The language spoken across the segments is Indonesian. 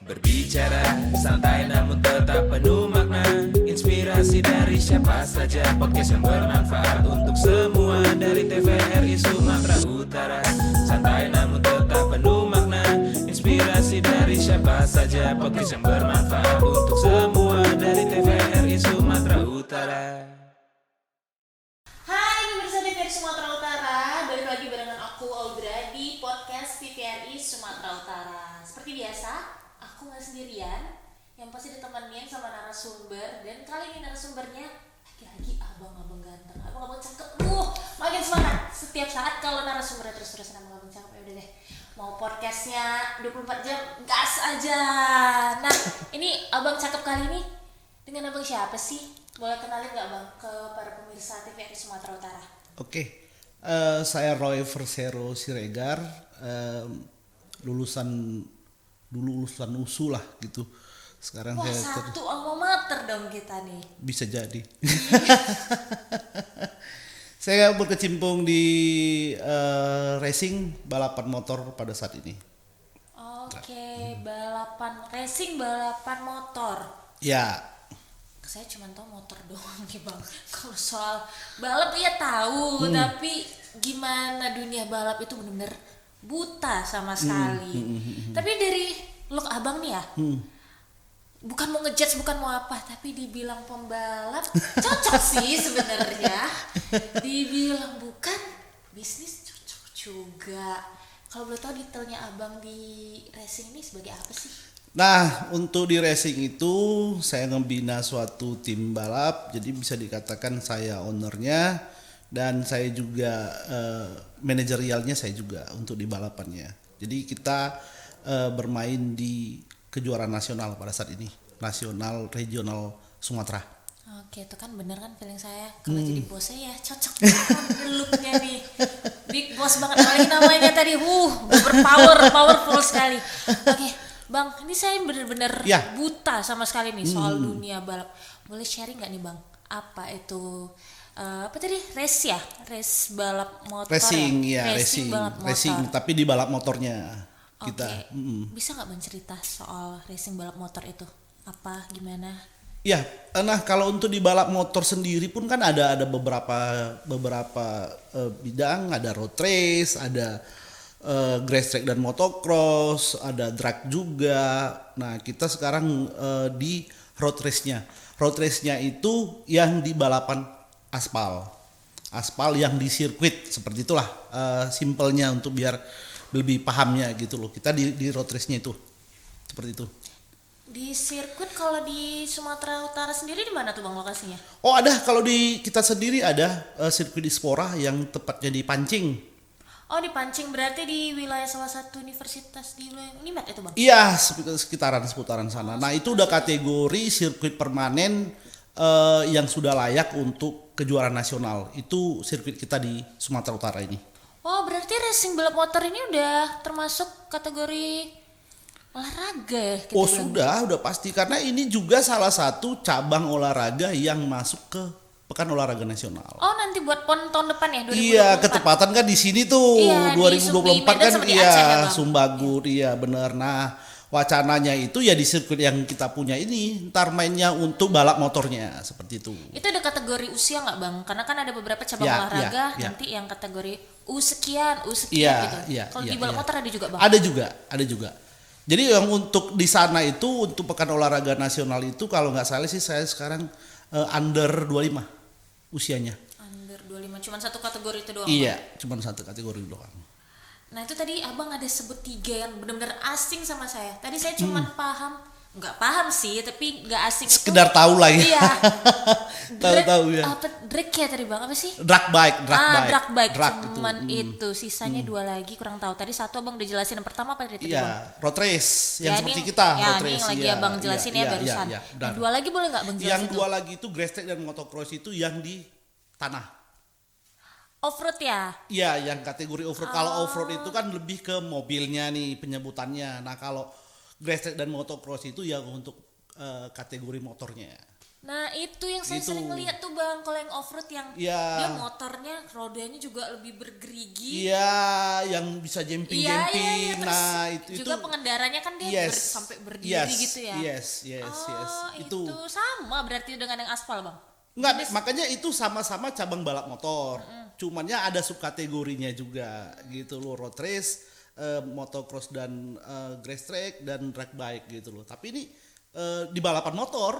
Berbicara santai namun tetap penuh makna. Inspirasi dari siapa saja. Podcast yang bermanfaat untuk semua. Dari TVRI Sumatera Utara. Santai namun tetap penuh makna. Inspirasi dari siapa saja. Podcast yang bermanfaat untuk semua. Dari TVRI Sumatera Utara. Hai pemirsa TVRI Sumatera Utara, balik lagi barengan aku Audra di podcast TVRI Sumatera Utara. Seperti biasa, aku nggak sendirian, yang pasti ditemenin sama narasumber. Dan kali ini narasumbernya lagi-lagi abang-abang ganteng, abang-abang cakep. Makin semangat setiap saat kalau narasumbernya terus-terusan abang-abang cakep. Ya udah deh, mau podcastnya 24 jam, gas aja. Nah, ini abang cakep kali ini dengan abang siapa sih? Boleh kenalin nggak bang ke para pemirsa TVRI Sumatera Utara? Oke, saya Roy Versero Siregar, lulusan USU lah gitu. Sekarang Wah, saya satu alma mater dong kita nih. bisa jadi. Saya berkecimpung di racing balapan motor pada saat ini. Oke, balapan racing, balapan motor. Ya, Saya cuma tahu motor doang nih bang. Kalau soal balap ya tahu, tapi gimana dunia balap itu benar-benar buta sama sekali. Tapi dari look abang nih ya, bukan mau ngejudge, bukan mau apa, tapi dibilang pembalap cocok sih sebenarnya. Dibilang bukan bisnis cocok juga. Kalau boleh tahu detailnya abang di racing ini sebagai apa sih? nah untuk di racing itu saya membina suatu tim balap, jadi bisa dikatakan saya ownernya dan saya juga manajerialnya saya juga untuk di balapannya. Jadi kita bermain di kejuaraan nasional pada saat ini, nasional regional Sumatera. Oke, itu kan bener kan feeling saya kalau jadi bosnya ya cocok banget looknya nih, big boss banget. Apalagi namanya tadi, powerful sekali. Oke, bang, ini saya bener-bener Ya. buta sama sekali nih soal dunia balap. Boleh sharing nggak nih bang? Apa itu? Apa tadi? Race ya? Race balap motor Racing ya? ya, racing, balap motor. racing tapi di balap motornya Oke, kita. bisa nggak bang cerita soal racing balap motor itu? Apa, gimana? Ya, nah kalau untuk di balap motor sendiri pun kan ada beberapa bidang, ada road race, ada grass track dan motocross, ada drag juga. Nah kita sekarang di road race-nya. Road race-nya itu yang di balapan aspal yang di sirkuit, seperti itulah simpelnya untuk biar lebih pahamnya gitu loh. Kita di road race-nya itu seperti itu. Di sirkuit kalau di Sumatera Utara sendiri di mana tuh bang lokasinya? Oh ada, kalau di kita sendiri ada sirkuit Dispora yang tepatnya di Pancing. Oh di Pancing, berarti di wilayah salah satu universitas di wilayah Unimed itu bang? Iya, seputaran sana. Nah itu udah kategori sirkuit permanen yang sudah layak untuk kejuaraan nasional. Itu sirkuit kita di Sumatera Utara ini. Oh berarti racing balap motor ini udah termasuk kategori olahraga ya? Kita Oh bilang? sudah pasti, karena ini juga salah satu cabang olahraga yang masuk ke Pekan Olahraga Nasional. Oh nanti buat PON tahun depan ya 2024? Iya, ketepatan kan di sini tuh, Iya, di 2024 Subli Medan kan, sama di iya Aceh ya, Bang? Sumbagur, iya bener. Nah wacananya itu ya di sirkuit yang kita punya ini, ntar mainnya untuk balap motornya seperti itu. Itu ada kategori usia nggak bang? Karena kan ada beberapa cabang Ya, olahraga ya. nanti yang kategori U sekian Iya, gitu. iya. Kalau iya, di balap iya. motor ada juga bang? Ada juga. Jadi yang untuk di sana itu untuk Pekan Olahraga Nasional itu kalau nggak salah sih saya sekarang under 25 usianya. Under 25, cuma satu kategori itu doang? Iya, Bang? cuma satu kategori doang. Nah itu tadi abang ada sebut 3 yang benar-benar asing sama saya. Tadi saya cuma nggak paham sih, tapi nggak asing Sekedar itu. tahu lah ya. Iya. Tahu-tahu ya. Apa drag ya tadi bang? Apa sih? Drag bike. Drag bike. Drag Cuman itu. Sisanya 2 lagi kurang tahu. Tadi satu abang udah jelasin. Yang pertama apa tadi bang? Iya, road race yang Ya, seperti ini- kita, ya, road ini race. yang lagi Iya, abang jelasin ya barusan. Iya, Yang 2 lagi boleh nggak bang jelasin? yang 2 lagi itu grass track dan motocross itu yang di tanah. Off-road ya? Iya, yang kategori off-road. Kalau off-road itu kan lebih ke mobilnya nih penyebutannya. Nah, kalau grass track dan motocross itu ya untuk kategori motornya. Nah itu yang saya Gitu. sering lihat tuh bang, kalau yang off-road yang Iya. dia motornya rodanya juga lebih bergerigi. Iya, yang bisa jumping. Terus Nah, juga pengendaranya kan dia yes, sampai berdiri yes, gitu ya. Yes. Oh itu sama berarti dengan yang aspal bang. Enggak, makanya itu sama-sama cabang balap motor. Cuman ya ada subkategorinya juga gitu loh, road race, motocross dan grass track dan drag bike gitu loh. Tapi ini di balapan motor,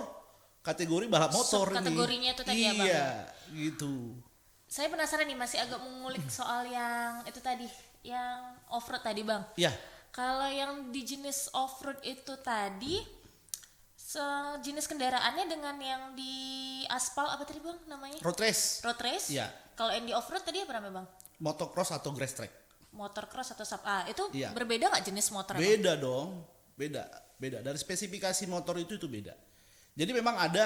kategori balap motor ini. Subkategorinya itu tadi ya, Bang? Iya, gitu. Saya penasaran nih, masih agak mengulik soal yang itu tadi, yang off-road tadi bang. Iya. Kalau yang di jenis off-road itu tadi, sejenis kendaraannya dengan yang di aspal apa tadi bang namanya? Road race, Road race? Iya. Kalau yang di off-road tadi apa namanya bang? motocross atau grass track. Motorcross atau itu Iya. berbeda nggak jenis motor? Beda dong, beda. Dari spesifikasi motor itu beda. Jadi memang ada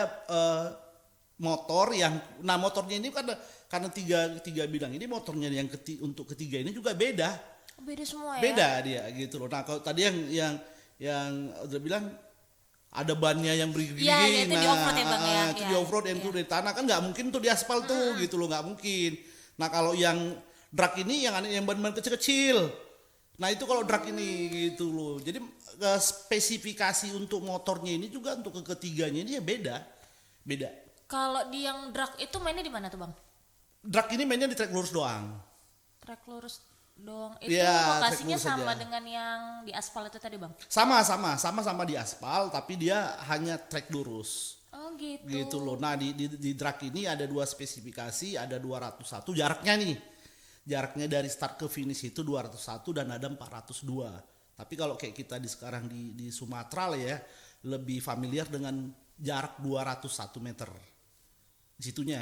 motor yang, nah motornya ini karena tiga bidang ini, motornya yang untuk ketiga ini juga beda. Beda semua ya? Beda dia gitu loh. Nah kalau tadi yang udah bilang ada bannya yang bergerigi, Iya, itu di off-road ya, Bang, ya? itu Iya, di off-road yang iya. tuh dari tanah kan nggak mungkin tuh di aspal tuh gitu loh, nggak mungkin. Nah kalau yang drag ini yang ban kecil-kecil, nah itu kalau drag ini gitu loh. Jadi spesifikasi untuk motornya ini juga untuk ketiganya ini ya beda. Kalau di yang drag itu mainnya di mana tuh bang? Drag ini mainnya di track lurus doang. Track lurus doang. Itu Iya, lokasinya track lurus sama aja. dengan yang di aspal itu tadi bang? Sama di aspal, tapi dia hanya track lurus. Oh gitu. Gitu loh. Nah di drag ini ada dua spesifikasi, ada 201 jaraknya nih. Jaraknya dari start ke finish itu 201 dan ada 402. Tapi kalau kayak kita sekarang di Sumatera lah ya, lebih familiar dengan jarak 201 meter. Di situnya.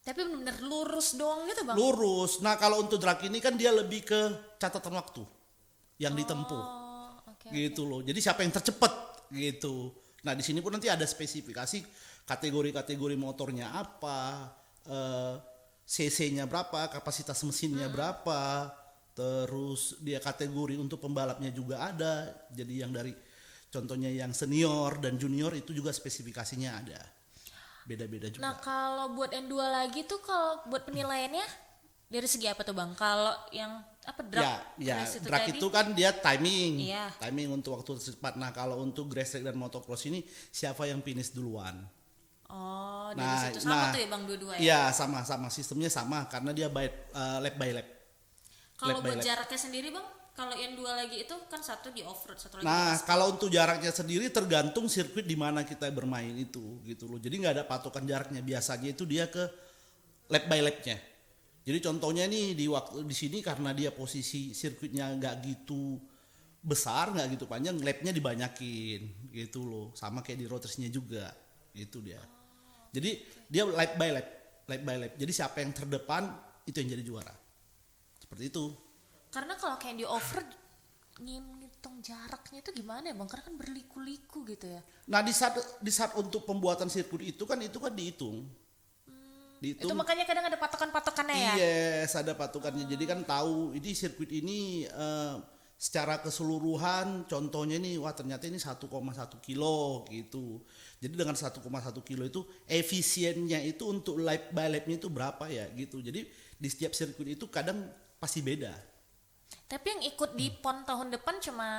Tapi benar-benar lurus doang gitu bang? Lurus. Nah kalau untuk drag ini kan dia lebih ke catatan waktu yang ditempuh. Oh oke. Gitu loh. Jadi siapa yang tercepat gitu. Nah di sini pun nanti ada spesifikasi kategori-kategori motornya apa, cc-nya berapa, kapasitas mesinnya berapa, terus dia kategori untuk pembalapnya juga ada. Jadi yang dari contohnya yang senior dan junior itu juga spesifikasinya ada. Beda-beda juga. Nah kalau buat yang dua lagi tuh, kalau buat penilaiannya dari segi apa tuh bang? Kalau yang apa drag race itu drag tadi? itu kan dia timing. Iya. Timing untuk waktu cepat. Nah, kalau untuk grass track dan motocross ini siapa yang finish duluan? Oh dari situ sama tuh ya bang dua-dua ya? Iya, sama sistemnya sama karena dia lap by lap. Kalau lap by buat lap. jaraknya sendiri bang, kalau yang dua lagi itu kan satu di off road, satu lagi di Nah, aspal. kalau untuk jaraknya sendiri tergantung sirkuit di mana kita bermain itu, gitu loh. Jadi nggak ada patokan jaraknya. Biasanya itu dia ke lap by lapnya. Jadi contohnya nih di sini karena dia posisi sirkuitnya nggak gitu besar, nggak gitu panjang, lapnya dibanyakin, gitu loh. Sama kayak di road race-nya juga, gitu dia. Jadi dia lap by lap. Jadi siapa yang terdepan itu yang jadi juara. Seperti itu. Karena kalau kayak di off road ngitung jaraknya itu gimana ya bang? Karena kan berliku-liku gitu ya. Nah di saat untuk pembuatan sirkuit itu kan dihitung. Itu makanya kadang ada patokan-patokannya ya. Yes, ada patokannya. Jadi kan tahu ini sirkuit ini secara keseluruhan contohnya nih, wah ternyata ini 1,1 kilo gitu. Jadi dengan 1,1 kilo itu efisiennya itu untuk lap by lapnya itu berapa ya gitu. Jadi di setiap sirkuit itu kadang pasti beda. Tapi yang ikut di PON tahun depan cuman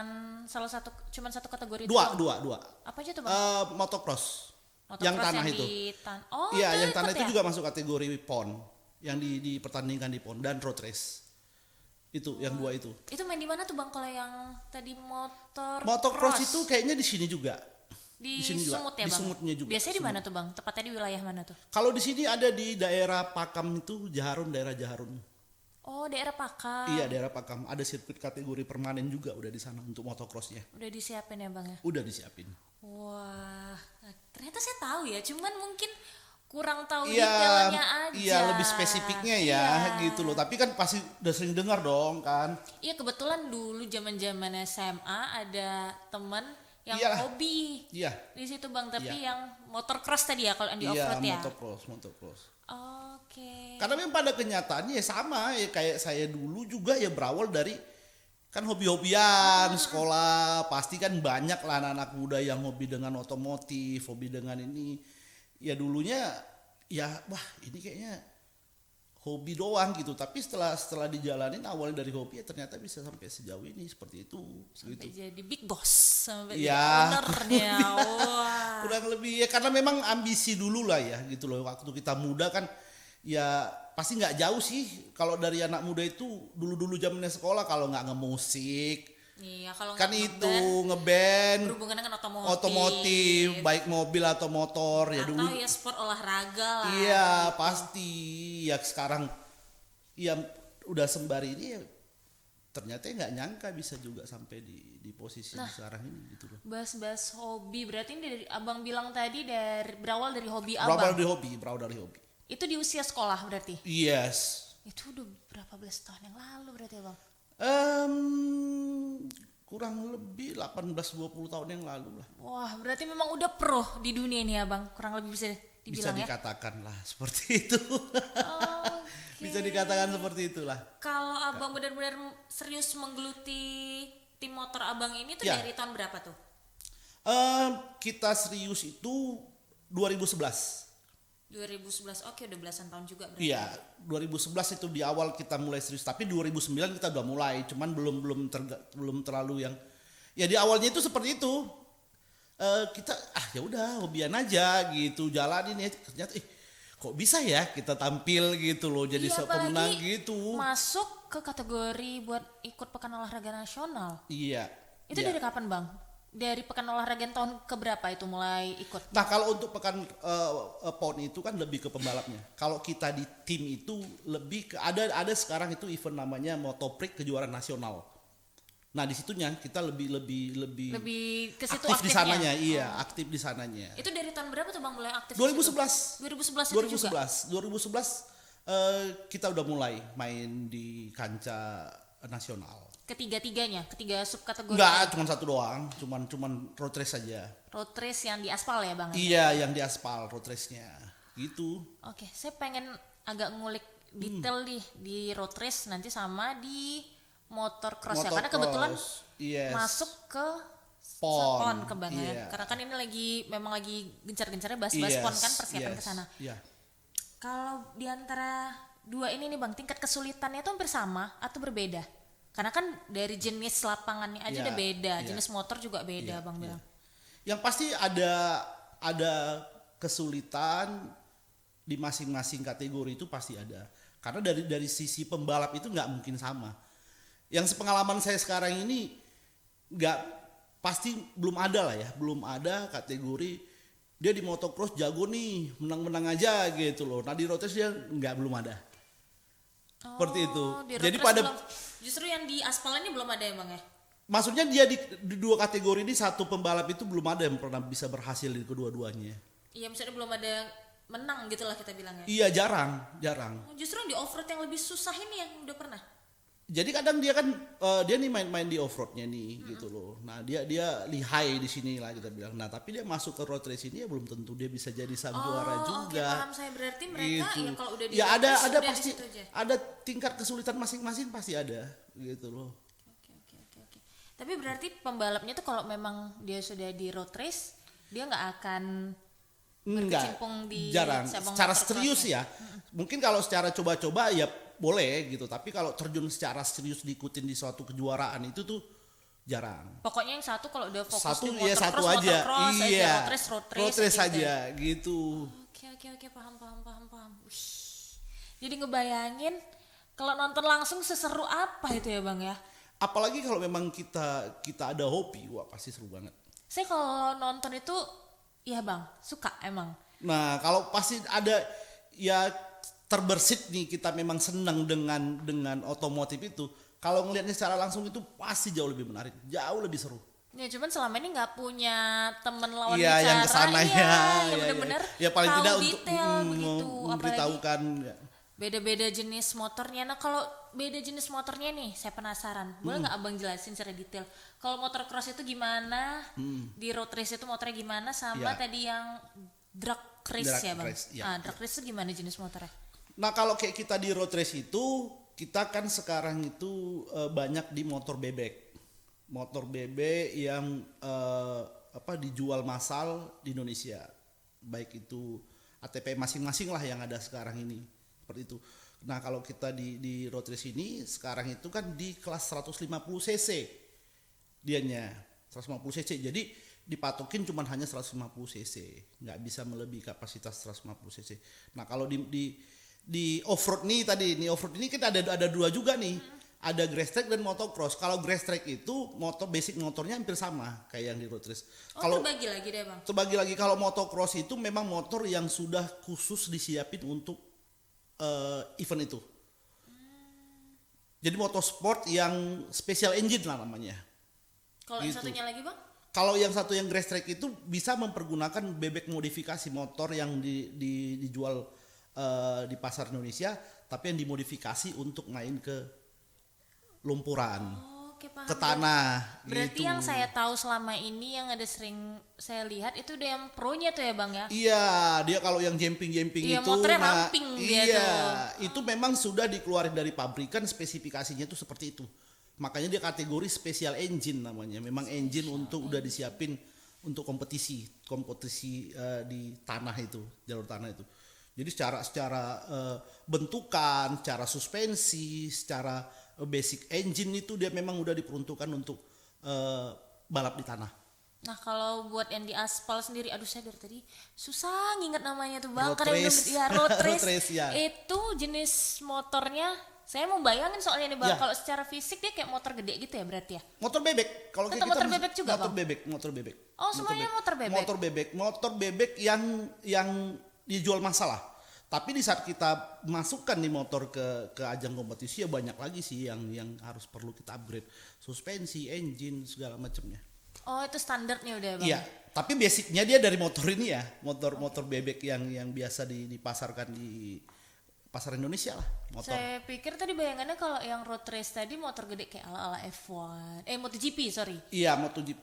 satu kategori Dua. Apa aja tuh bang? Motocross. Motocross Yang tanah yang itu. Oh Iya, itu yang tanah ikut itu ya? juga masuk kategori PON yang dipertandingkan di PON dan road race. Itu yang dua itu. Itu main di mana tuh bang? Kalau yang tadi Motocross itu kayaknya di sini juga. di di sini juga. Sumut ya Di bang? Sumutnya juga. Biasanya di mana tuh bang? Tepatnya di wilayah mana tuh? Kalau di sini ada di daerah Pakam itu daerah Jaharun. Oh daerah Pakam. Iya, daerah Pakam. Ada sirkuit kategori permanen juga udah di sana untuk motocrossnya. Udah disiapin ya bang ya? Udah disiapin. Wah, ternyata saya tahu ya, cuman mungkin kurang tahu Iya, detailnya aja. iya lebih spesifiknya ya Iya. gitu loh. Tapi kan pasti udah sering dengar dong kan. Iya kebetulan dulu zaman SMA ada teman yang Iyalah. hobi Iya. di situ bang, tapi Iya. yang motocross tadi ya kalau yang di Iya, off-road ya. motocross. Oke. Karena memang pada kenyataannya ya sama ya kayak saya dulu juga ya berawal dari kan hobi-hobian sekolah, pasti kan banyak lah anak-anak muda yang hobi dengan otomotif, hobi dengan ini. ya dulunya ya wah ini kayaknya hobi doang gitu, tapi setelah dijalanin awalnya dari hobi ya ternyata bisa sampai sejauh ini seperti itu Sampai gitu. jadi big boss, sampai Ya, jadi ownernya. Wah. Kurang lebih ya karena memang ambisi dulu lah ya gitu loh, waktu kita muda kan ya pasti nggak jauh sih kalau dari anak muda itu dulu zamannya sekolah kalau nggak ngemusik Iya, kalau kan nggak itu ngeband, ngeband berhubungan dengan otomotif, baik mobil atau motor ya atau dulu. ya sport olahraga lah. Iya pasti ya sekarang ya udah sembari ini ya ternyata nggak nyangka bisa juga sampai di posisi sekarang ini gitu loh. Bahas-bahas hobi, berarti ini dari abang bilang tadi berawal dari hobi Berawal abang. dari hobi. Itu di usia sekolah berarti? Yes. Itu udah berapa belas tahun yang lalu berarti abang? Kurang lebih 18-20 tahun yang lalu lah. Wah, berarti memang udah pro di dunia ini abang, kurang lebih bisa Bisa dibilang ya? dikatakan lah seperti itu. Oke. Bisa dikatakan seperti itulah. Kalau abang benar-benar serius menggeluti tim motor abang ini tuh Ya. dari tahun berapa tuh? Kita serius itu 2011. 2011, oke udah belasan tahun juga berarti. Iya, 2011 itu di awal kita mulai serius, tapi 2009 kita udah mulai, cuman belum terlalu yang ya di awalnya itu seperti itu. Kita ya udah hobian aja gitu, jalanin ya ternyata kok bisa ya kita tampil gitu loh jadi Iya, pemenang apalagi gitu. masuk ke kategori buat ikut Pekan Olahraga Nasional. Iya. Itu iya. dari kapan bang? Dari Pekan Olahraga tahun keberapa itu mulai ikut? Nah kalau untuk pekan PON itu kan lebih ke pembalapnya. Kalau kita di tim itu lebih ke ada sekarang itu event namanya Motoprix kejuaraan nasional. Nah di situnya kita lebih Lebih ke situ aktif di aktifnya? sananya, iya aktif di sananya. Itu dari tahun berapa tuh bang mulai aktif? 2011. 2011 itu juga? 2011 kita udah mulai main di kancah nasional. Ketiga-tiganya, ketiga subkategori. Enggak, cuma satu doang, cuman road race saja. Road race yang di aspal ya bang? Iya, yang di aspal road race-nya. Gitu. Oke, saya pengen agak ngulik detail di road race nanti sama di motor cross ya, karena kebetulan yes. masuk ke PON. PON ke bang ya. Iya. Karena kan ini memang lagi gencar-gencarnya bahas-bahas Yes, PON kan, persiapan yes, ke sana. iya. Kalau di antara dua ini nih bang, tingkat kesulitannya itu hampir sama atau berbeda? Karena kan dari jenis lapangannya aja Iya, udah beda, iya. jenis motor juga beda Iya, bang iya. bilang. Yang pasti ada kesulitan di masing-masing kategori itu pasti ada. Karena dari sisi pembalap itu nggak mungkin sama. Yang sepengalaman saya sekarang ini nggak pasti belum ada lah ya, belum ada kategori dia di motocross jago nih, menang-menang aja gitu loh. Nah di road race dia belum ada. Seperti itu. Di road Jadi race pada justru yang di aspal ini belum ada ya bang ya? maksudnya dia di dua kategori ini satu pembalap itu belum ada yang pernah bisa berhasil di kedua-duanya. Iya, misalnya belum ada menang gitu lah kita bilangnya. Iya jarang. Justru yang di off-road yang lebih susah ini yang udah pernah. Jadi kadang dia kan dia nih main di off roadnya nih gitu loh. Nah dia lihai di sini lah kita bilang. Nah tapi dia masuk ke road race ini ya belum tentu dia bisa jadi sang juara Oke, juga. paham saya, berarti mereka Gitu. ya kalau udah di ya road race ada udah di pasti situ aja. ada tingkat kesulitan masing-masing pasti ada gitu loh. Oke. Tapi berarti pembalapnya tuh kalau memang dia sudah di road race, dia nggak akan Enggak, berkecimpung di jarang. cabang Secara motocross serius ya. Mungkin kalau secara coba-coba ya boleh gitu. Tapi kalau terjun secara serius diikutin di suatu kejuaraan itu tuh jarang. Pokoknya yang satu kalau udah fokus Satu di ya satu motocross, aja. motocross aja, Iya. road race Road race gitu ya. aja gitu. Oke, paham. Wih. Jadi ngebayangin kalau nonton langsung seseru apa itu ya bang ya? Apalagi kalau memang kita ada hobi, wah pasti seru banget. Saya kalau nonton itu, iya bang, suka emang. Nah kalau pasti ada ya terbersit nih kita memang senang dengan otomotif itu. Kalau ngelihatnya secara langsung itu pasti jauh lebih menarik, jauh lebih seru. Ya cuman selama ini nggak punya temen lawan Iya bicara, yang kesana iya, ya, yang bener-bener ya paling tahu tidak untuk detail begitu. Apalagi memberitahukan. Ya. beda-beda jenis motornya. Nah kalau beda jenis motornya nih, saya penasaran. Boleh nggak abang jelasin secara detail? Kalau motor cross itu gimana? Di road race itu motornya gimana? Sama Ya. tadi yang drag race Drag ya bang? race, ya. Drag race itu gimana jenis motornya? Nah kalau kayak kita di road race itu, kita kan sekarang itu banyak di motor bebek. Motor bebek yang dijual massal di Indonesia. baik itu ATP masing-masing lah yang ada sekarang ini seperti itu. Nah kalau kita di road race ini sekarang itu kan di kelas 150 cc dianya 150 cc, jadi dipatokin cuman hanya 150 cc, nggak bisa melebihi kapasitas 150 cc. Nah kalau di off road nih tadi, nih off road ini kita ada dua juga nih, ada grass track dan motocross. Kalau grass track itu basic motornya hampir sama kayak yang di road race. Kalau terbagi lagi deh bang. terbagi lagi, kalau motocross itu memang motor yang sudah khusus disiapin untuk event itu. Jadi motorsport yang special engine lah namanya. Kalau yang Gitu. satunya lagi bang? Kalau yang satu yang grass track itu bisa mempergunakan bebek modifikasi motor yang dijual di pasar Indonesia, tapi yang dimodifikasi untuk main ke lumpuran, Oke paham. ke tanah. Berarti gitu. yang saya tahu selama ini yang ada sering saya lihat itu udah yang pro-nya tuh ya bang ya? Iya, dia kalau yang jumping Iya, itu, motornya ramping dia iya, tuh. itu memang sudah dikeluarin dari pabrikan, spesifikasinya itu seperti itu. Makanya dia kategori special engine namanya. Memang engine untuk udah disiapin untuk kompetisi di tanah itu, jalur tanah itu. Jadi secara bentukan, secara suspensi, secara basic engine itu dia memang udah diperuntukkan untuk balap di tanah. Nah kalau buat yang di aspal sendiri, aduh saya dari tadi susah nginget namanya tuh bang. Road Karena race. ya road race, Road race, ya. Itu jenis motornya, saya mau bayangin soalnya nih bang, Ya. kalau secara fisik dia kayak motor gede gitu ya berarti ya? Motor bebek. Kalau Tetap kayak motor bebek juga, motor Bang? bebek, motor bebek. Oh, semuanya motor bebek? Motor bebek yang dijual masalah. Tapi di saat kita masukkan nih motor ke ajang kompetisi ya banyak lagi sih yang harus perlu kita upgrade. Suspensi, engine, segala macamnya. Oh itu standarnya udah bang? Iya, tapi basicnya dia dari motor ini ya, motor bebek yang biasa dipasarkan di pasar Indonesia lah, motor. Saya pikir tadi bayangannya kalau yang road race tadi motor gede kayak ala-ala F1, MotoGP sorry. Iya, MotoGP.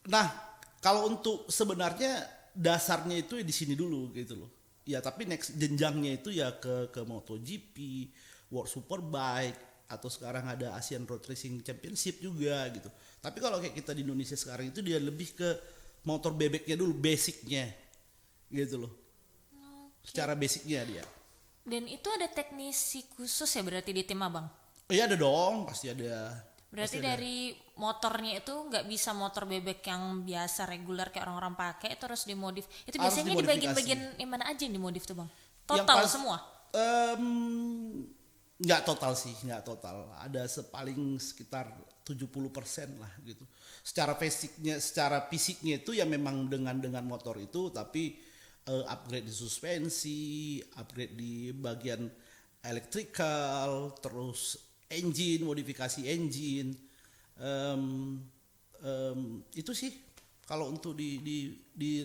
Nah, kalau untuk sebenarnya dasarnya itu di sini dulu gitu loh. Ya, tapi next jenjangnya itu ya ke MotoGP, World Superbike, atau sekarang ada Asian Road Racing Championship juga gitu. Tapi kalau kayak kita di Indonesia sekarang itu dia lebih ke motor bebeknya dulu, basicnya gitu loh. Secara basicnya dia. Dan itu ada teknisi khusus ya berarti di tim abang? Iya ada dong, pasti ada. Berarti Pasti ada. dari motornya itu nggak bisa motor bebek yang biasa reguler kayak orang-orang pakai, itu harus dimodif. Itu Harus biasanya di dimodifikasi. bagian-bagian yang mana aja yang dimodif tuh bang? Yang Total pas- semua? Nggak total sih, nggak total. Ada paling sekitar 70% lah gitu. Secara fisiknya itu ya memang dengan motor itu, tapi upgrade di suspensi, upgrade di bagian electrical, terus engine, modifikasi engine. Itu sih kalau untuk di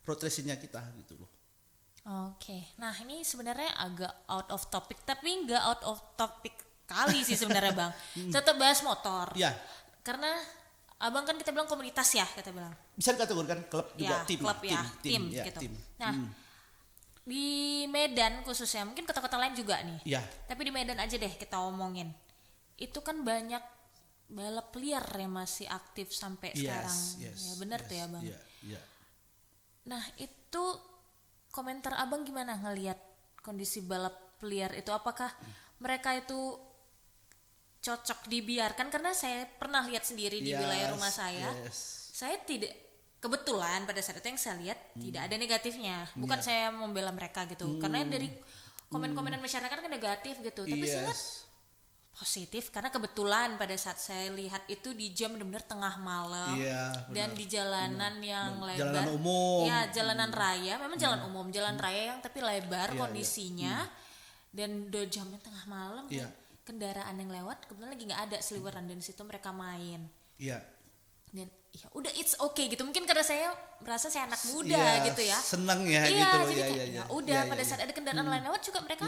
road racing-nya kita gitu loh. Oke, nah ini sebenarnya agak out of topic, tapi nggak out of topic kali sih sebenarnya bang. Tetap bahas motor. Ya, Karena abang kan kita bilang komunitas ya, kita bilang. bisa dikategorikan klub juga, Ya, tim, klub ya, tim ya, gitu. tim. Nah, di Medan khususnya, mungkin kota-kota lain juga nih. Ya, Tapi di Medan aja deh kita omongin. Itu kan banyak balap liar yang masih aktif sampai sekarang. Ya benar tuh ya bang. Iya. Nah itu komentar abang gimana ngelihat kondisi balap liar itu? Apakah mereka itu cocok dibiarkan? Karena saya pernah lihat sendiri di wilayah rumah saya. Saya tidak, kebetulan pada saat itu yang saya lihat tidak ada negatifnya. Bukan saya membela mereka gitu. Karena dari komen-komenan masyarakat kan negatif gitu. Tapi saya lihat positif karena kebetulan pada saat saya lihat itu di jam benar-benar tengah malam. Iya, dan benar. di jalanan yang lebar. Jalanan umum. Ya, jalanan raya, memang jalan umum, jalan raya yang tapi lebar Iya, kondisinya. Dan udah jamnya tengah malam Iya. dan kendaraan yang lewat kebetulan lagi nggak ada seliweran, dan di situ mereka main. Iya. Dan ya udah it's okay gitu. Mungkin karena saya merasa saya anak muda Iya, gitu ya. seneng ya Iya, gitu. jadi Iya, kayak, iya, ya iya. udah Iya, pada iya, saat iya. ada kendaraan lain lewat juga mereka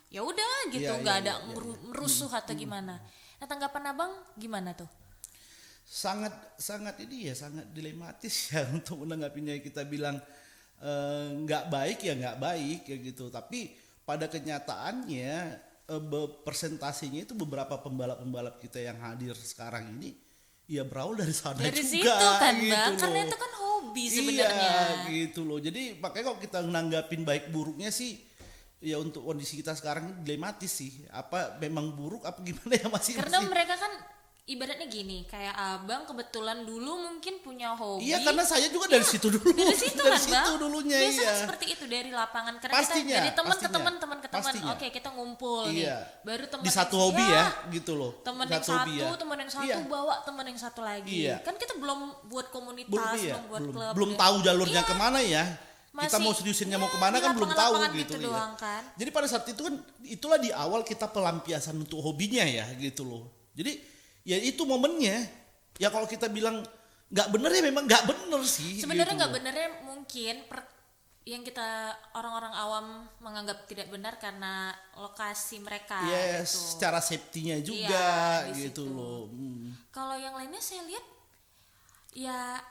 ya udah gitu, Iya, nggak iya, ada iya, iya. merusuh atau gimana. Nah tanggapan abang gimana tuh? sangat ini ya sangat dilematis ya untuk menanggapinya. Kita bilang nggak baik ya nggak baik ya gitu, tapi pada kenyataannya persentasinya itu beberapa pembalap-pembalap kita yang hadir sekarang ini ya berawal dari sana Dari juga situ kan gitu bang, loh. karena itu kan hobi hobi sebenarnya. Iya gitu loh. Jadi makanya kalau kita nanggapin baik buruknya sih, ya untuk kondisi kita sekarang ini dilematis sih. Apa memang buruk apa gimana ya masih. Karena mereka kan ibaratnya gini, kayak abang kebetulan dulu mungkin punya hobi. Iya karena saya juga dari situ dulu. Dari situ dari kan situ bang. dulunya Biasanya iya. seperti itu dari lapangan. Karena Pastinya, kita dari teman ke pastinya. teman, teman ke teman. Pastinya. Oke kita ngumpul Iya. nih. Baru teman Di satu yang- hobi ya gitu loh. Teman Satu yang hobi satu, ya. teman yang satu Iya. bawa teman yang satu lagi. Iya. Kan kita belum buat komunitas, Belum iya, belum buat klub. belum tahu jalurnya Iya. kemana ya. Kita Masih- mau seriusinnya mau iya, kemana di kan belum tahu lapangan-lapangan gitu gitu loh ya. doang kan. Jadi pada saat itu kan itulah di awal kita pelampiasan untuk hobinya ya gitu loh. Jadi ya itu momennya. Ya kalau kita bilang nggak bener ya memang nggak bener sih. Sebenarnya gitu nggak loh. benernya mungkin yang kita orang-orang awam menganggap tidak benar karena lokasi mereka. Yes, gitu. secara safety-nya juga Iya, di gitu situ. loh. Kalau yang lainnya saya lihat ya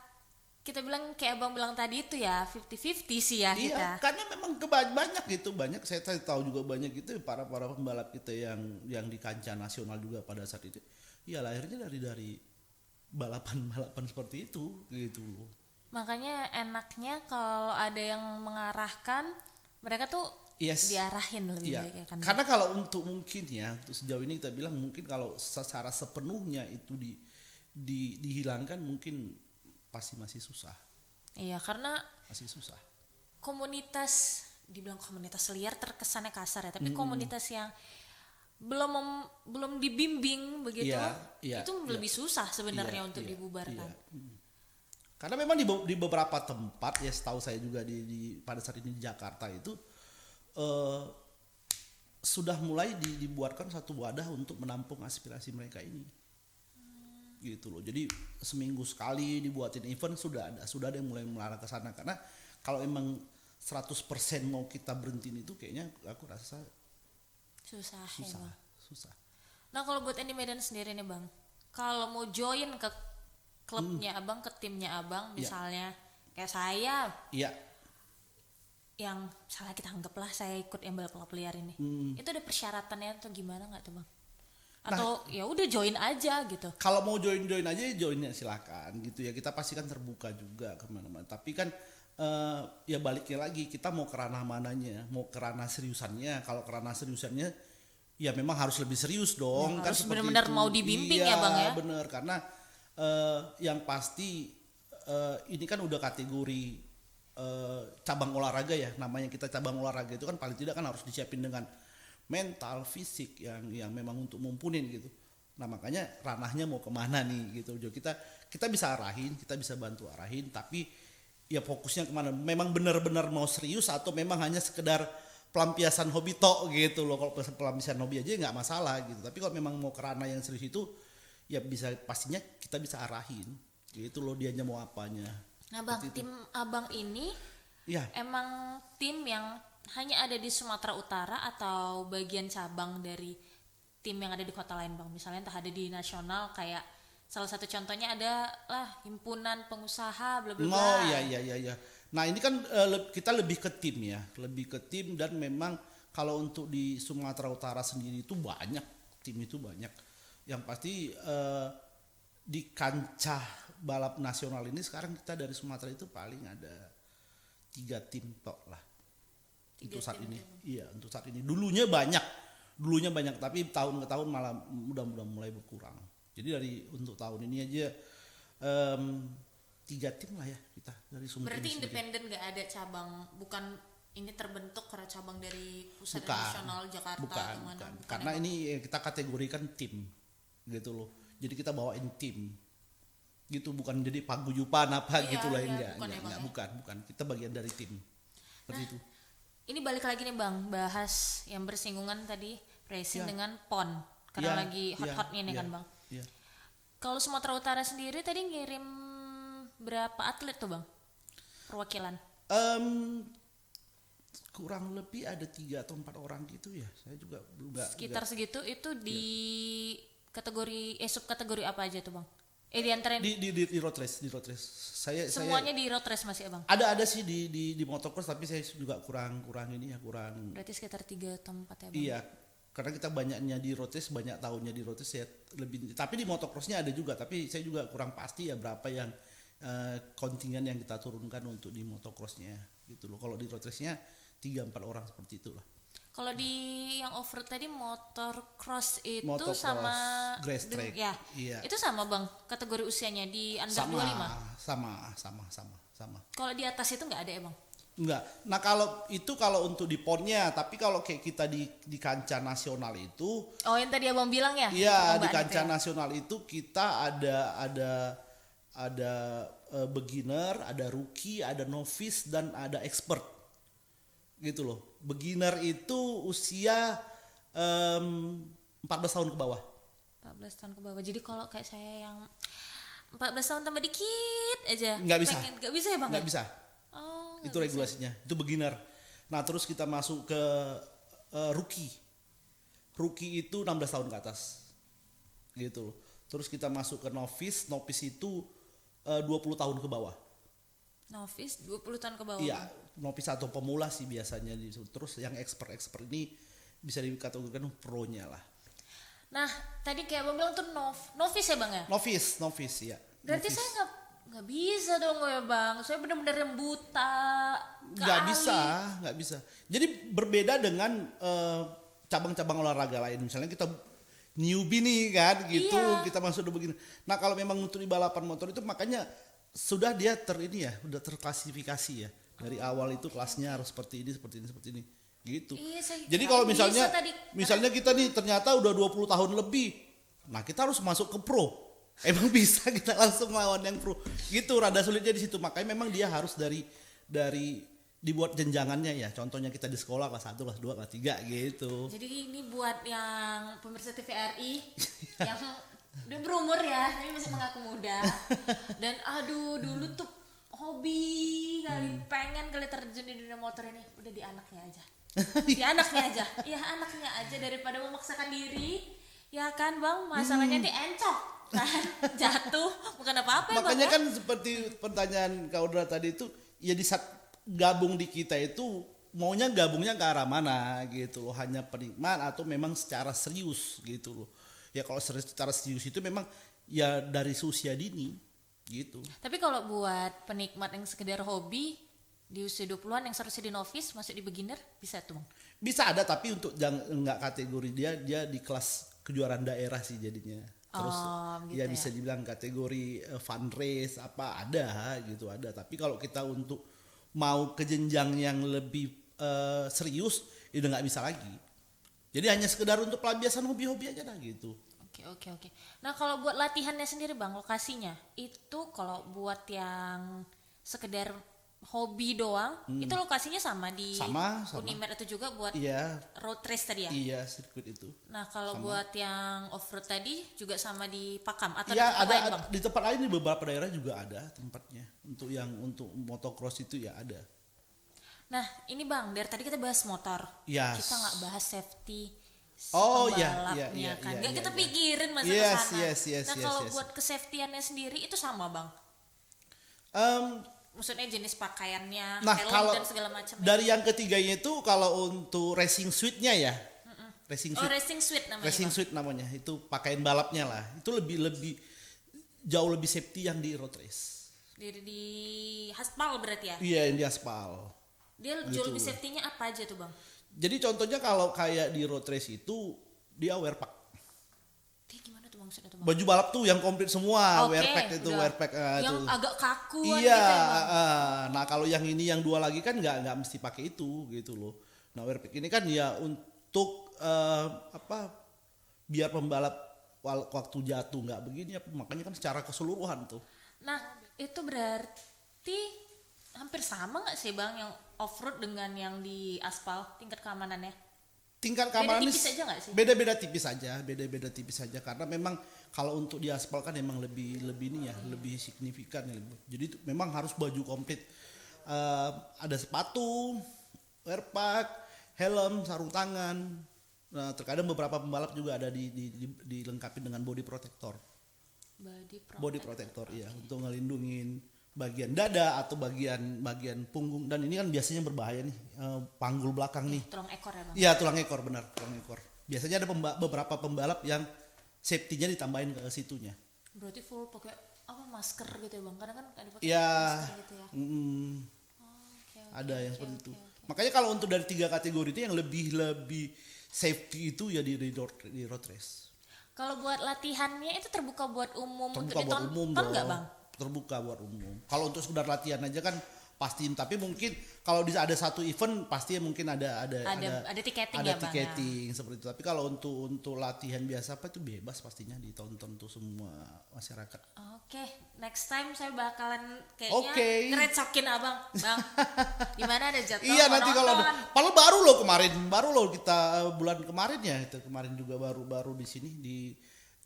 kita bilang kayak abang bilang tadi itu ya 50-50 sih ya kita. Iya, karena memang banyak gitu, banyak saya tahu juga banyak gitu para pembalap kita yang di kancah nasional juga pada saat itu. Iya, lahirnya dari balapan seperti itu gitu loh. Makanya enaknya kalau ada yang mengarahkan mereka tuh Yes. diarahin lebih Iya. baik ya kan. Karena kalau untuk mungkin ya, untuk sejauh ini kita bilang mungkin kalau secara sepenuhnya itu dihilangkan mungkin pasti masih susah. Iya, karena Masih susah. komunitas dibilang komunitas liar terkesannya kasar ya, tapi komunitas yang belum dibimbing begitu Iya, itu iya. lebih susah sebenarnya Iya, untuk iya, dibubarkan. iya. Karena memang di beberapa tempat ya setahu saya juga pada saat ini di Jakarta itu sudah mulai dibuatkan satu wadah untuk menampung aspirasi mereka ini. Gitu loh. Jadi seminggu sekali dibuatin event sudah ada yang mulai mengarah ke sana karena kalau emang 100% mau kita berhentiin itu kayaknya aku rasa Susah. Ya, susah, Bang. susah. Nah kalau buat Andy Medan sendiri nih bang, kalau mau join ke klubnya abang, ke timnya abang, Iya. misalnya kayak saya Iya. yang misalnya kita anggaplah saya ikut yang balap liar ini, itu ada persyaratannya atau gimana nggak tuh bang? Atau ya udah join aja gitu? Kalau mau join aja joinnya silakan gitu ya, kita pasti kan terbuka juga kemana-mana tapi kan ya baliknya lagi kita mau ke ranah mananya, mau ke ranah seriusannya. Kalau ke ranah seriusannya ya memang harus lebih serius dong Ya, kan harus seperti benar-benar itu. mau dibimbing Iya, ya, Bang, ya? bener karena yang pasti ini kan udah kategori cabang olahraga ya, namanya kita cabang olahraga itu kan paling tidak kan harus disiapin dengan mental, fisik yang memang untuk mumpunin gitu. Nah makanya ranahnya mau kemana nih gitu. Kita bisa arahin, kita bisa bantu arahin, tapi ya fokusnya kemana? Memang benar-benar mau serius atau memang hanya sekedar pelampiasan hobi tok gitu loh. Kalau pelampiasan hobi aja nggak masalah gitu. Tapi kalau memang mau ke ranah yang serius itu ya bisa pastinya kita bisa arahin gitu loh dianya mau apanya. Nah bang, Seperti itu. tim abang ini Iya. emang tim yang hanya ada di Sumatera Utara atau bagian cabang dari tim yang ada di kota lain bang? Misalnya entah ada di nasional kayak salah satu contohnya ada lah himpunan pengusaha bla bla bla. Oh iya. Nah ini kan kita lebih ke tim ya, lebih ke tim dan memang kalau untuk di Sumatera Utara sendiri itu banyak tim itu banyak. Yang pasti di kancah balap nasional ini sekarang kita dari Sumatera itu paling ada 3 tim tok lah. Untuk saat ini, iya untuk saat ini. Dulunya banyak tapi tahun ke tahun malah udah mulai berkurang. Jadi untuk tahun ini aja 3 tim lah ya kita dari Sumut. Berarti ini sendiri. independen nggak ada cabang, bukan ini terbentuk karena cabang dari pusat Bukan, nasional Jakarta atau mana? bukan. Bukan Karena ya, Bang? ini kita kategorikan tim gitu loh. Jadi kita bawain tim gitu, bukan jadi paguyupan apa Iya, gitu lah iya, enggak, bukan ya, Bang, ya? bukan. Kita bagian dari tim. Seperti itu. Ini balik lagi nih bang, bahas yang bersinggungan tadi racing Ya. dengan PON karena Iya, lagi iya, hot-hotnya nih iya, kan bang. iya. Kalau Sumatera Utara sendiri tadi ngirim berapa atlet tuh bang? Perwakilan? Kurang lebih ada 3 atau 4 orang gitu ya. Saya juga enggak Sekitar segitu itu di Iya. kategori subkategori apa aja tuh bang? Di antara di road race. Saya semuanya di road race masih ya bang? ada sih di motocross tapi saya juga kurang ini ya kurang. Berarti sekitar 3 atau 4 ya bang? Iya, karena kita banyaknya di road race, banyak tahunnya di road race ya lebih. Tapi di motocrossnya ada juga, tapi saya juga kurang pasti ya berapa kontingen yang kita turunkan untuk di motocrossnya gitu loh. Kalau di road race-nya 3-4 orang seperti itulah. Kalau di yang off-road tadi motor cross itu Motocross, sama grass track. ya. Iya. Itu sama Bang kategori usianya di under Sama, 25. sama. Kalau di atas itu nggak ada ya Bang? Enggak. Nah, kalau untuk di ponnya, tapi kalau kayak kita di kancah nasional itu, Oh yang tadi Abang bilang ya? iya, Lomba di itu kancah ya? nasional itu kita ada beginner, ada rookie, ada novice dan ada expert. Gitu loh. Beginner itu usia 14 tahun ke bawah. 14 tahun ke bawah. Jadi kalau kayak saya yang 14 tahun tambah dikit aja. Nggak bisa. Nggak bisa ya Bang? Nggak bisa. Oh, Itu regulasinya. Itu beginner. Nah, terus kita masuk ke rookie. Rookie itu 16 tahun ke atas. Gitu loh. Terus kita masuk ke novice. Novice itu 20 tahun ke bawah. novice 20 tahun ke bawah. Iya, novice atau pemula sih biasanya. Terus yang expert ini bisa dikategorikan pro-nya lah. Nah, tadi kayak Abang bilang tuh novice ya Bang ya? Novice ya. Berarti novice. saya nggak bisa dong ya Bang. Saya benar-benar yang buta. Nggak bisa. Jadi berbeda dengan cabang-cabang olahraga lain. Misalnya kita newbie nih kan gitu, Iya. kita masuk udah begini. Nah, kalau memang untuk di balapan motor itu makanya sudah dia udah terklasifikasi ya. Dari awal itu kelasnya harus seperti ini gitu. Iya, Jadi saya kalau bisa tadi. misalnya kita nih ternyata udah 20 tahun lebih. Nah, kita harus masuk ke pro. Emang bisa kita langsung lawan yang pro. Gitu rada sulitnya di situ. Makanya memang dia harus dari dibuat jenjangannya ya. Contohnya kita di sekolah kelas 1, kelas 2, kelas 3 gitu. Jadi ini buat yang pemirsa TVRI yang udah berumur ya, tapi masih mengaku muda. Dan aduh dulu tuh hobi kali, pengen kali terjun di dunia motor ini. Udah di anaknya aja. Di anaknya aja. Ya anaknya aja daripada memaksakan diri. Ya kan Bang, masalahnya di encok kan. Jatuh bukan apa-apa ya Bang. Makanya Ya? kan seperti pertanyaan Kak Audra tadi itu ya di saat gabung di kita itu maunya gabungnya ke arah mana gitu loh, hanya penikmat atau memang secara serius gitu loh. Ya kalau secara serius itu memang ya dari usia dini gitu. Tapi kalau buat penikmat yang sekedar hobi di usia 20-an yang seharusnya di novice masuk di beginner bisa tuh Bang. Bisa ada tapi untuk enggak kategori dia di kelas kejuaraan daerah sih jadinya. Terus gitu ya ya. bisa dibilang kategori fun race apa ada gitu ada. Tapi kalau kita untuk mau ke jenjang yang lebih serius itu nggak bisa lagi. Jadi hanya sekedar untuk pelampiasan hobi-hobi aja lah gitu. Oke. Nah kalau buat latihannya sendiri Bang, lokasinya itu kalau buat yang sekedar hobi doang, itu lokasinya sama di Sama. Unimed itu juga buat Iya, road race tadi ya? iya sirkuit itu. Nah kalau buat yang off-road tadi juga sama di Pakam atau di Iya tempat ada, lain ada Bang? di tempat lain di beberapa daerah juga ada tempatnya untuk motocross itu ya ada. Nah ini Bang, dari tadi kita bahas motor, Yes. kita nggak bahas safety si Oh, iya, pembalapnya iya, kan, iya, nggak iya, kita iya. pikirin masa Yes, kesana. yes, Nah kalau yes. buat kesafetyannya sendiri itu sama Bang? Maksudnya jenis pakaiannya, Nah helm kalau dan segala macam. dari yang ketiganya itu kalau untuk racing suite-nya ya, racing Oh suite, racing suite namanya. racing Bang. suite namanya itu pakaian balapnya lah. Itu lebih jauh lebih safety yang di road race. Di aspal berarti ya. Iya yang di aspal. Dia Gitu. jauh lebih safety-nya apa aja tuh Bang? Jadi contohnya kalau kayak di road race itu dia wear pack. Dia gimana tuh maksudnya tuh Bang? Baju balap tuh yang komplit semua, Oke, wear pack itu, udah. wear pack Yang itu. agak kaku Iya, gitu ya Bang? nah kalau yang ini yang dua lagi kan nggak mesti pakai itu gitu loh. Nah wear pack ini kan ya untuk biar pembalap waktu jatuh nggak begini, makanya kan secara keseluruhan tuh. Nah itu berarti hampir sama nggak sih Bang yang off-road dengan yang di aspal tingkat keamanannya? Tingkat Beda keamanan tipis aja nggak sih? beda-beda tipis saja karena memang kalau untuk di aspal kan memang lebih ini ya, lebih signifikan ya. Jadi itu memang harus baju komplit. Ada sepatu, wear pack, helm, sarung tangan. Nah, terkadang beberapa pembalap juga ada dilengkapi dengan body protector. Body protector iya, untuk ngelindungin bagian dada atau bagian punggung, dan ini kan biasanya berbahaya nih, panggul belakang nih. Tulang ekor ya Bang? Iya, tulang ekor, benar, tulang ekor. Biasanya ada beberapa pembalap yang safety-nya ditambahin ke situnya. Berarti full pakai apa masker gitu ya Bang? Karena kan Ya, gitu ya. Oke, ada yang oke, seperti oke, itu. oke. Makanya kalau untuk dari 3 kategori itu yang lebih safety itu ya di road race. Kalau buat latihannya itu terbuka buat umum untuk Terbuka buat umum ditonton nggak dong. bang? Terbuka buat umum. Kalau untuk sekedar latihan aja kan pastiin, tapi mungkin kalau ada satu event pasti mungkin ada tiketing ada ya bang ya? tiketing seperti itu. Tapi kalau untuk latihan biasa apa itu bebas pastinya ditonton tuh semua masyarakat. Oke, next time saya bakalan kayaknya Oke. ngerecokin abang, bang. Di mana ada jadwal? Iya mau nanti kalau nonton. padahal baru loh kita bulan kemarin ya, itu kemarin juga baru di sini di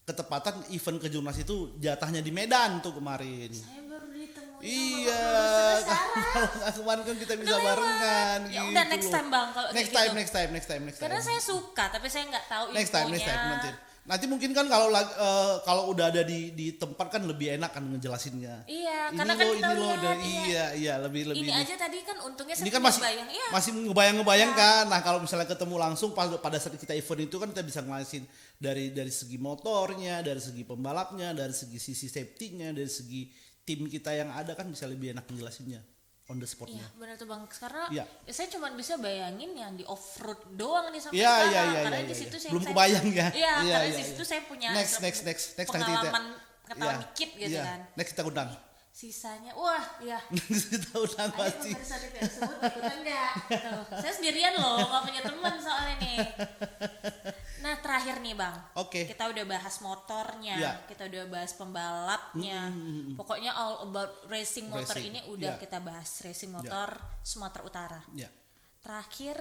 ketepatan event kejurnas itu jatahnya di Medan tuh kemarin. Saya baru ditemuin Iya, sama kalau kemarin kan kita bisa Udah barengan lewat. Ya gitu. udah next loh. time bang kalau Next kayak time, gitu. next time. Karena saya suka tapi saya nggak tahu Next time nanti. Nanti mungkin kan kalau udah ada di tempat kan lebih enak kan ngejelasinnya. Iya, Ini karena kan loh, kita ini loh, lihat, iya lebih Ini aja tadi kan untungnya saya ini kan punya masih bayang. Iya. masih ngebayang kan. Nah kalau misalnya ketemu langsung pada saat kita event itu kan kita bisa ngelasin dari segi motornya, dari segi pembalapnya, dari segi sisi safety-nya, dari segi tim kita yang ada kan bisa lebih enak ngejelasinnya on the Iya spotnya. benar tuh bang. Karena Iya. saya cuma bisa bayangin yang di off road doang nih sampai Iya, sekarang. iya, Karena iya, di iya. situ Belum kebayang ya. Iya, Iya, karena iya, di situ iya. saya punya Next nanti kita pengalaman ketawa iya, dikit gitu iya. kan. Next kita undang. Sisanya, wah ya. Kita undang Ayo pasti. pemirsa TVR sebut ikutan nggak? Tuh, saya sendirian loh, nggak punya teman soalnya nih. Nah terakhir nih bang, Oke. kita udah bahas motornya, Ya. kita udah bahas pembalapnya, pokoknya all about racing motor Racing, ini udah ya. kita bahas racing motor Sumatera Utara. Ya. Terakhir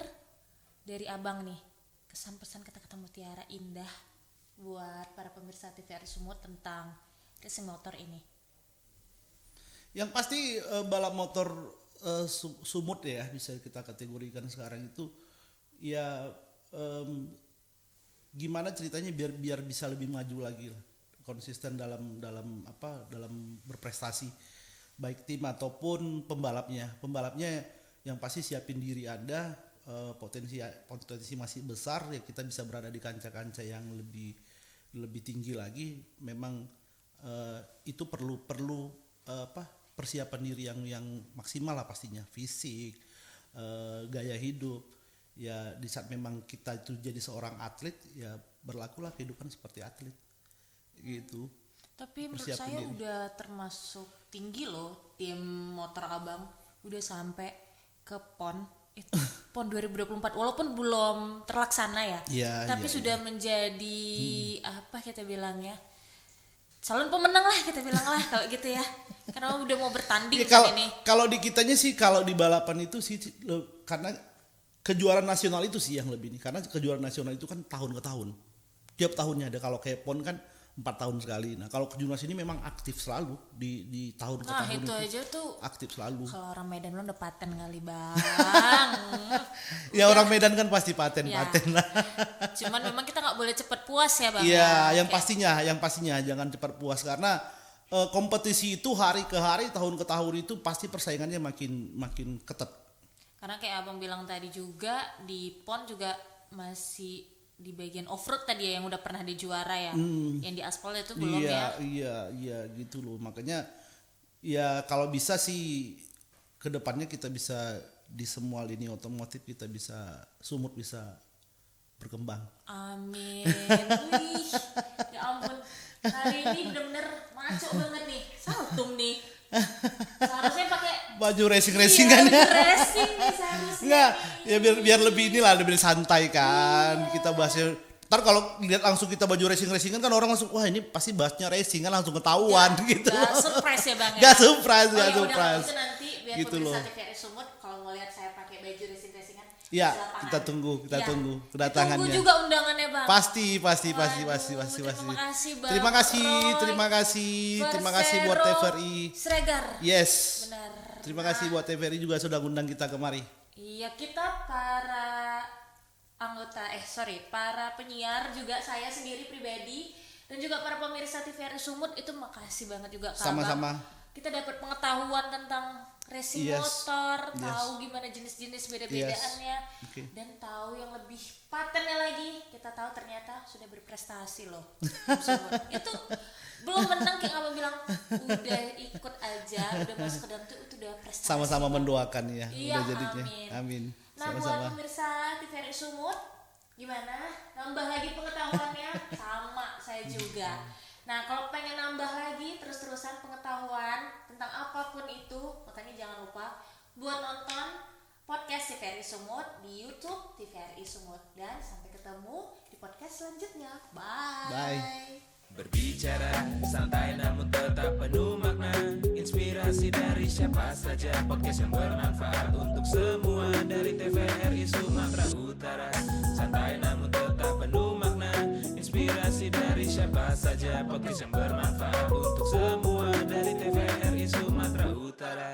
dari abang nih, kesan pesan kata ketemu Tiara indah buat para pemirsa TVR Sumut tentang racing motor ini. Yang pasti balap motor sumut ya bisa kita kategorikan sekarang itu ya gimana ceritanya biar bisa lebih maju lagi lah, konsisten dalam berprestasi baik tim ataupun pembalapnya yang pasti siapin diri Anda, potensi masih besar ya, kita bisa berada di kancah-kancah yang lebih tinggi lagi. Memang itu perlu persiapan diri yang maksimal lah pastinya, fisik, gaya hidup ya. Di saat memang kita itu jadi seorang atlet ya berlakulah kehidupan seperti atlet gitu. Tapi menurut Persiapin saya diri. udah termasuk tinggi loh tim motor abang, udah sampai ke PON itu PON 2024 walaupun belum terlaksana ya, Iya, tapi iya, sudah menjadi apa kita bilangnya, calon pemenang lah kita bilang lah kalau gitu ya, karena udah mau bertanding Ya, kan ini. kalau di kitanya sih, kalau di balapan itu sih karena kejuaraan nasional itu sih yang lebih nih, karena kejuaraan nasional itu kan tahun ke tahun, tiap tahunnya ada. Kalau kayak PON kan 4 tahun sekali. Nah kalau kejurnas ini memang aktif selalu di tahun ke Nah tahun itu aja tuh aktif selalu. kalau orang Medan lo udah paten kali bang. Ya orang Medan kan pasti paten Ya. lah. Cuman memang kita nggak boleh cepet puas ya bang. Iya, ya. yang Kayak- pastinya jangan cepat puas, karena kompetisi itu hari ke hari, tahun ke tahun itu pasti persaingannya makin ketat. Karena kayak abang bilang tadi juga di PON juga masih di bagian off road tadi ya yang udah pernah dijuara ya, yang di aspal itu belum ya. Iya gitu loh. Makanya ya kalau bisa sih kedepannya kita bisa di semua lini otomotif kita bisa, Sumut bisa berkembang. Amin. Wih, ya ampun. Hari ini bener-bener maco banget nih, saltum nih. Seharusnya pakai Baju racing iya, kan ya. baju racing nih seharusnya. Enggak, ya biar lebih inilah, lebih santai kan. Iya. Kita bahasnya. Ntar kalau lihat langsung kita baju racing kan orang langsung wah ini pasti bahasnya racing kan, langsung ketahuan gitu. Gak surprise ya bang ya. Gak surprise, Oh, gak ya udah, surprise. kalau itu nanti biar Gitu pemirsa loh. TVRI Sumut kalau mau lihat saya pakai baju racing-racingan Iya, di lapangan. kita tunggu Iya. kedatangannya. Ditunggu juga undangannya bang. Pasti. Waduh, Terima kasih bang. Terima kasih, Roy terima kasih buat Persero TVRI. Sregar. Yes. Benar. Terima kasih buat TVRI juga sudah ngundang kita kemari. Iya, kita para para penyiar juga, saya sendiri pribadi dan juga para pemirsa TVRI Sumut itu makasih banget juga ke Sama-sama. Abang. Kita dapat pengetahuan tentang racing Yes. motor, Yes. tahu gimana jenis-jenis beda-bedaannya, Yes. Oke. dan tahu yang lebih patennya lagi, kita tahu ternyata sudah berprestasi loh. Itu belum menang kayak abang bilang, udah ikut aja, udah masuk ke dalam itu udah prestasi. Sama-sama mendoakan ya, Iya, udah jadinya. amin. Amin. Nah, buat Sama-sama. pemirsa TVRI Sumut, gimana? Nambah lagi pengetahuannya? Sama, saya juga. Nah, kalau pengen nambah lagi terus-terusan pengetahuan tentang apapun itu, makanya jangan lupa buat nonton podcast TVRI Sumut di YouTube TVRI Sumut. Dan sampai ketemu di podcast selanjutnya. Bye. Bye. Berbicara santai namun tetap penuh makna, inspirasi dari siapa saja, podcast yang bermanfaat untuk semua dari TVRI Sumatera Utara. Santai namun tetap penuh makna, inspirasi dari siapa saja, podcast yang bermanfaat untuk semua dari TVRI Sumatera Utara.